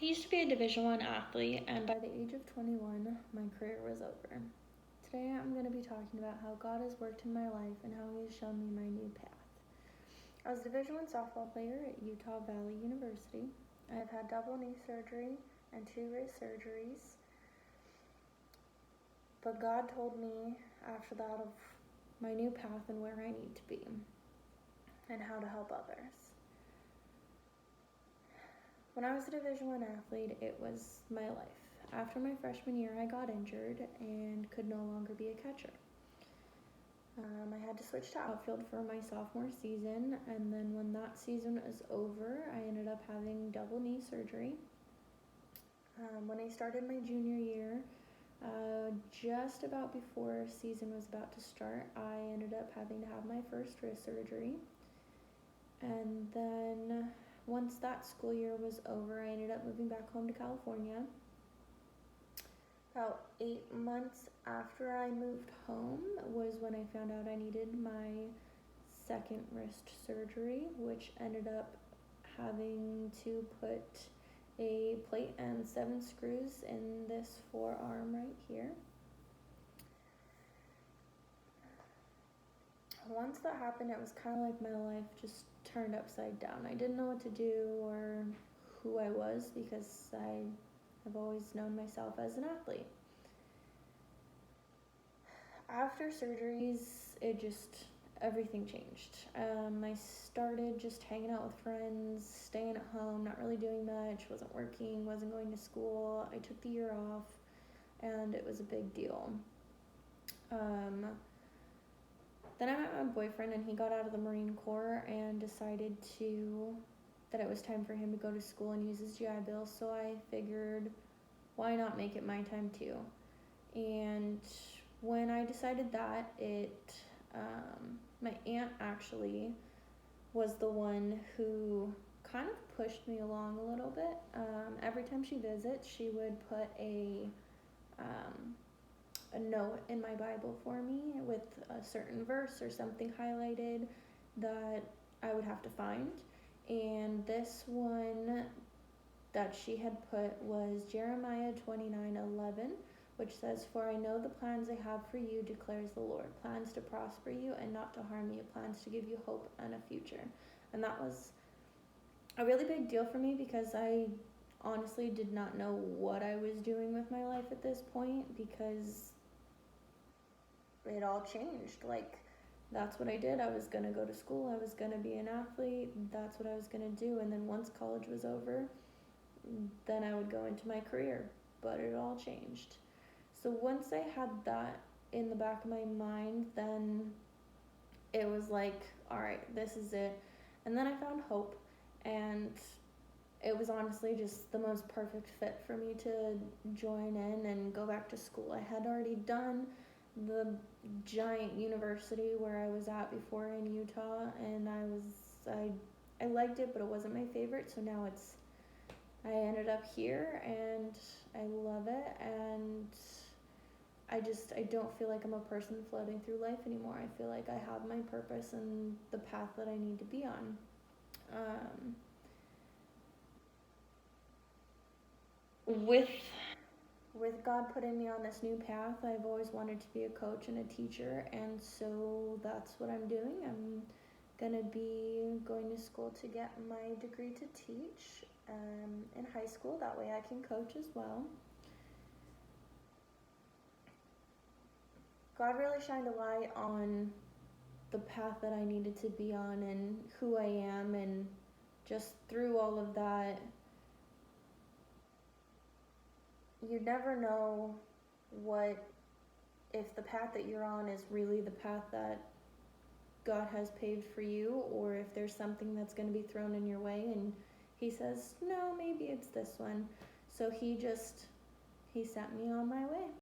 I used to be a Division I athlete, and by the age of 21, my career was over. Today, I'm going to be talking about how God has worked in my life and how He has shown me my new path. I was a Division I softball player at Utah Valley University. I have had double knee surgery and 2 wrist surgeries, but God told me after that of my new path and where I need to be and how to help others. When I was a Division I athlete, it was my life. After my freshman year, I got injured and could no longer be a catcher. I had to switch to outfield for my sophomore season, and then when that season was over, I ended up having double knee surgery. When I started my junior year, just about before season was about to start, I ended up having to have my first wrist surgery. And then once that school year was over, I ended up moving back home to California. About 8 months after I moved home was when I found out I needed my second wrist surgery, which ended up having to put a plate and 7 screws in this forearm right here. Once that happened, it was kind of like my life just turned upside down. I didn't know what to do or who I was because I have always known myself as an athlete. After surgeries, everything changed. I started just hanging out with friends, staying at home, not really doing much, wasn't working, wasn't going to school. I took the year off, and it was a big deal. Then I met my boyfriend, and he got out of the Marine Corps and decided that it was time for him to go to school and use his GI Bill, so I figured, why not make it my time too? And when I decided that, my aunt actually was the one who kind of pushed me along a little bit. Every time she visits, she would put a note in my Bible for me with a certain verse or something highlighted that I would have to find. And this one that she had put was Jeremiah 29:11, which says, "For I know the plans I have for you, declares the Lord, plans to prosper you and not to harm you, plans to give you hope and a future." And that was a really big deal for me because I honestly did not know what I was doing with my life at this point because it all changed. Like, that's what I did. I was going to go to school. I was going to be an athlete. That's what I was going to do. And then once college was over, then I would go into my career. But it all changed. So once I had that in the back of my mind, then it was like, all right, this is it. And then I found hope, and it was honestly just the most perfect fit for me to join in and go back to school. I had already done the giant university where I was at before in Utah, and I liked it, but it wasn't my favorite. So now I ended up here, and I love it, and I don't feel like I'm a person floating through life anymore. I feel like I have my purpose and the path that I need to be on. With God putting me on this new path, I've always wanted to be a coach and a teacher, and so that's what I'm doing. I'm gonna be going to school to get my degree to teach in high school. That way I can coach as well. God really shined a light on the path that I needed to be on and who I am, and just through all of that, you never know if the path that you're on is really the path that God has paved for you, or if there's something that's going to be thrown in your way and He says, no, maybe it's this one. So He sent me on my way.